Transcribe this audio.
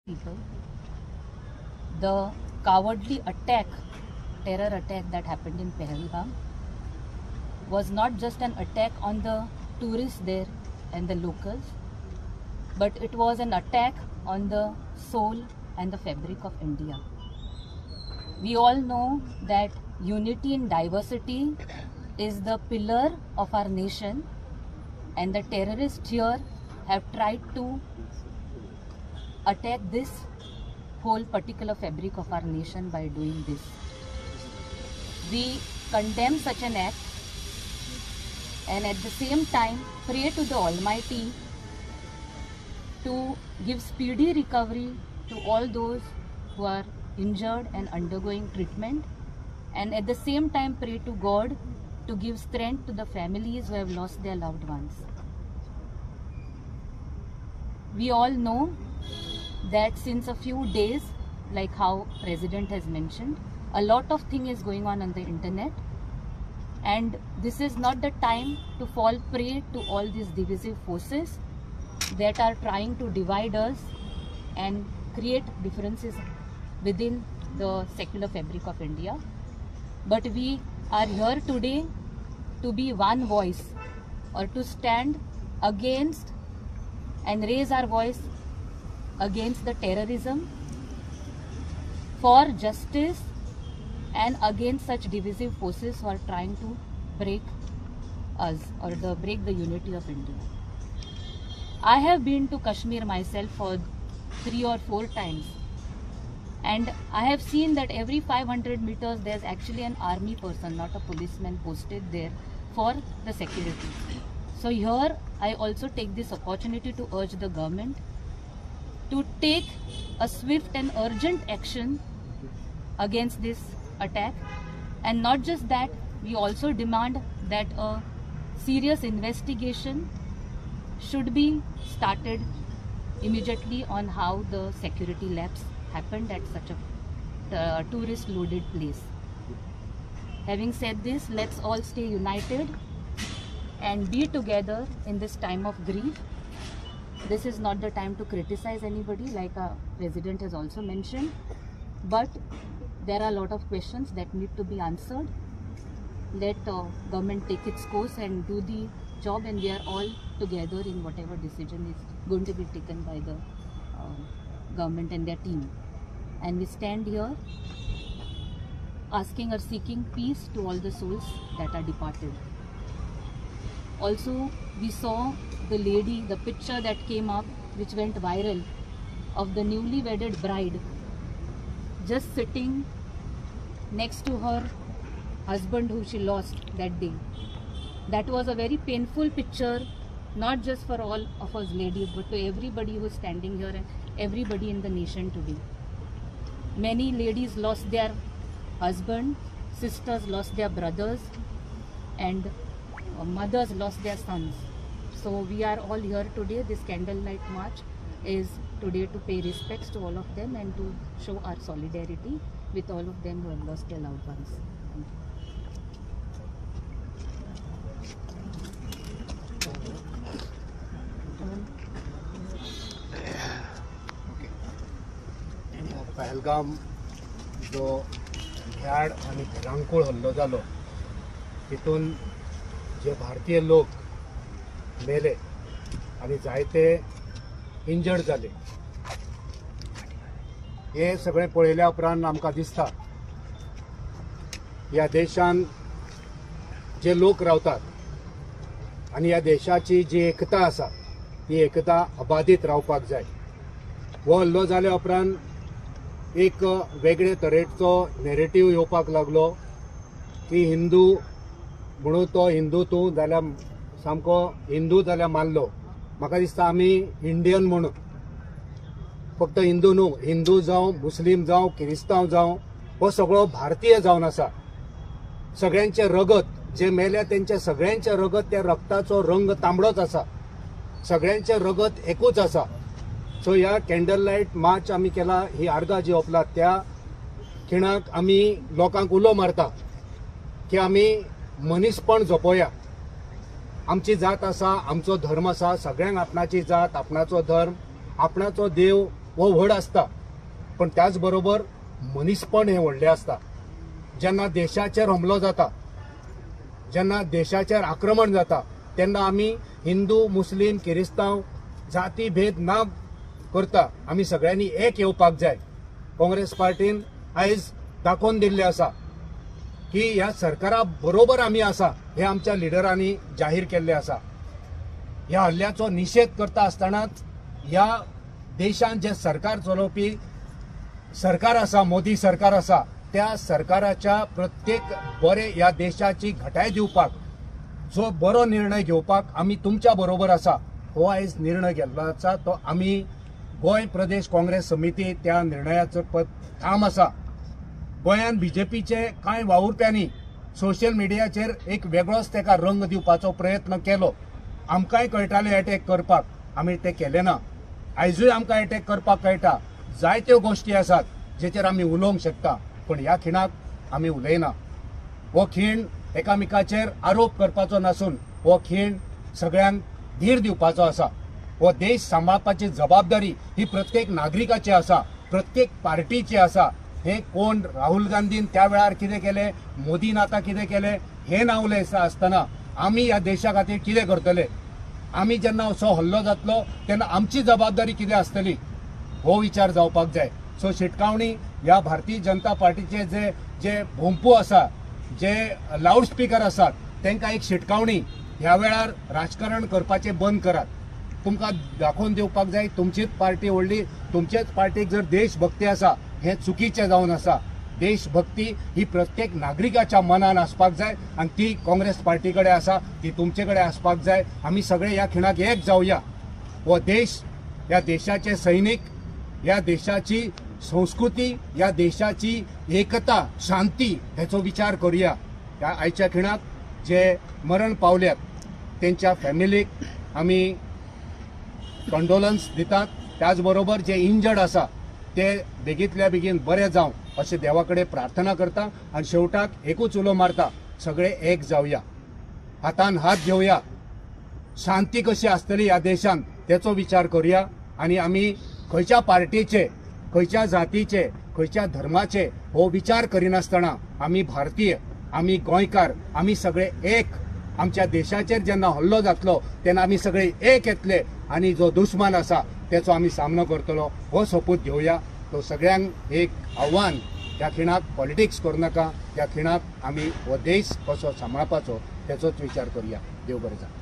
people. The cowardly attack, terror attack that happened in Pahalgam was not just an attack on the tourists there and the locals, but it was an attack on the soul and the fabric of India. We all know that unity in diversity is the pillar of our nation, and the terrorists here have tried to attack this whole particular fabric of our nation by doing this. We condemn such an act and at the same time pray to the Almighty to give speedy recovery to all those who are injured and undergoing treatment, and at the same time pray to God to give strength to the families who have lost their loved ones. We all know that since a few days, like how President has mentioned, a lot of thing is going on the internet, and this is not the time to fall prey to all these divisive forces that are trying to divide us and create differences within the secular fabric of India. But we are here today to be one voice, or to stand against and raise our voice against the terrorism, for justice, and against such divisive forces who are trying to break us or break the unity of India. I have been to Kashmir myself for 3 or 4 times, and I have seen that every 500 meters there's actually an army person, not a policeman, posted there for the security. So here I also take this opportunity to urge the government to take a swift and urgent action against this attack. And not just that, we also demand that a serious investigation should be started immediately on how the security lapse happened at such a tourist loaded place. Having said this, let's all stay united and be together in this time of grief. This is not the time to criticize anybody, like our President has also mentioned, but there are a lot of questions that need to be answered. Let government take its course and do the job, and we are all together in whatever decision is going to be taken by the government and their team. And we stand here asking or seeking peace to all the souls that are departed. Also, we saw the lady, the picture that came up, which went viral, of the newly wedded bride just sitting next to her husband who she lost that day. That was a very painful picture, not just for all of us ladies, but to everybody who is standing here and everybody in the nation today. Many ladies lost their husband, sisters lost their brothers, and mothers lost their sons. So we are all here today. This candlelight march is today to pay respects to all of them and to show our solidarity with all of them who have lost their loved ones. Pahalgam जो भ्याड आणि भिरांकूळ हल्लो जालो, तितून जे भारतीय लोक मेले आणि जायते इंजर्ड जाले, हे सगळे पळयल्या उपरांत आमकां दिसता ह्या देशान जे लोक रावतात आणि ह्या देशाची जी एकता आसा ती एकता अबाधीत रावपाक जाय. हो हल्लो जाल्या उपरांत एक वेगळे तरेचो नॅरेटिव्ह येवपाक लागलो की हिंदू म्हणून तो हिंदू तूं जाल्यार सामको हिंदू जाल्यार मानलो. म्हाका दिसता आमी इंडियन म्हणून फक्त हिंदू न्हू, हिंदू जावं, मुस्लीम जावं, क्रिस्तांव जावं, हो सगळो भारतीय जावन आसा. सगळ्यांचे रगत जे मेल्या त्यांचे सगळ्यांचे रगत, त्या रक्ताचो रंग तांबडोच आसा. सगळ्यांचे रगत एकूच आसा. सो ह्या कॅन्डल लायट मार्च आमी केला, ही आर्गां जी ओपलात त्या खिणाक आमी लोकांक उलो मारता की आमी मनीसपण जपोया. आमची जात आसा, आमचो धर्म आसा, सगळ्यांक आपणाची जात, आपणाचो धर्म, आपणाचो देव हो व्हड आसता, पण त्याच बरोबर मनीसपण हे व्हडलें आसता. जेन्ना देशाचेर हमलो जाता, जेन्ना देशाचेर आक्रमण जाता, तेन्ना आमी हिंदू मुस्लीम किरिस्तांव जाती भेद ना करता आमी सगळ्यांनी एक येवपाक जाय. काँग्रेस पार्टीन आयज दाखोवन दिल्लें आसा की ह्या सरकारा बरोबर आमी आसा हे आमच्या लिडरांनी जाहीर केल्लें आसा. ह्या हल्ल्याचो निशेध करता आसतनाच ह्या देशांत जे सरकार चलोवपी सरकार आसा, मोदी सरकार आसा, त्या सरकाराच्या प्रत्येक बरे ह्या देशाची घटाय दिवपाक, जो बरो निर्णय घेवपाक आमी तुमच्या बरोबर आसा. हो आयज निर्णय घेतलो आसा तो आमी गोंय प्रदेश काँग्रेस समिती त्या निर्णयाचो ठाम आसा. गोंयांत बीजेपीचे कांय वावुरप्यांनी सोशल मिडियाचेर एक वेगळोच तेका रंग दिवपाचो प्रयत्न केलो. आमकांय कळटालें अटॅक करपाक, आमी ते केले ना. आयजूय आमकां अटॅक करपाक कळटा. जायत्यो गोश्टी आसात जेचेर आमी उलोवंक शकता, पण ह्या खिणाक आमी उलयना. हो खीण एकामेकाचेर आरोप करपाचो नासून हो खीण सगळ्यांक धीर दिवपाचो आसा. हो देश सांबाळपाची जबाबदारी ही प्रत्येक नागरिकाची आसा, प्रत्येक पार्टीची आसा. हे कोण राहुल गांधीन त्या वेळार कितें केलें, मोदीन आतां कितें केलें हें ना उलयता आसतना आमी ह्या देशा खातीर कितें करतले, आमी जेन्ना असो हल्लो जातलो तेन्ना आमची जबाबदारी कितें आसतली, हो विचार जावपाक जाय. सो शिटकावणी ह्या भारतीय जनता पार्टीचे जे जे भोंपू आसा, जे लावड स्पीकर आसात, तांकां एक शिटकावणी, ह्या वेळार राजकारण करपाचें बंद करात. तुमकां दाखोवन दिवपाक जाय तुमचीच पार्टी व्हडली, तुमचेच पार्टीक जर देशभक्ती आसा हें चुकीचें जावन आसा. देशभक्ती ही प्रत्येक नागरिकाच्या मनान आसपाक जाय आनी ती काँग्रेस पार्टी कडेन आसा, ती तुमचे कडेन आसपाक जाय. आमी सगळे ह्या खिणाक एक जावया. हो देश, ह्या देशाचे सैनीक, ह्या देशाची संस्कृती, ह्या देशाची एकता, शांती हेचो विचार करुया. ह्या आयच्या खिणाक जे मरण पावल्यात तेंच्या फॅमिलीक आमी कंडोलन्स दितात. त्याच बरोबर जे इंजर्ड आसा ते बेगींतल्या बेगीन बरे जावं अशें देवा कडेन प्रार्थना करता. आनी शेवटाक एकूच उलो मारता, सगळे एक जावया, हातान हात घेवया. शांती कशी आसतली ह्या देशांत तेचो विचार करुया. आनी आमी खंयच्या पार्टीचे, खंयच्या जातीचे, खंयच्या धर्माचे हो विचार करिनासतना आमी भारतीय, आमी गोंयकार, आमी सगळे एक. आमच्या देशाचेर जेन्ना हल्लो जातलो तेन्ना आमी सगळे एक येतले आनी जो दुश्मन आसा तेचो आमी सामनो करतलो. हो सोपूत घेवया. तो सगळ्यांक एक आव्हान, ह्या खिणाक पॉलिटिक्स करूं नाका. ह्या खिणाक आमी हो देश कसो सांबाळपाचो तेचोच विचार करुया. देव बरें जावं.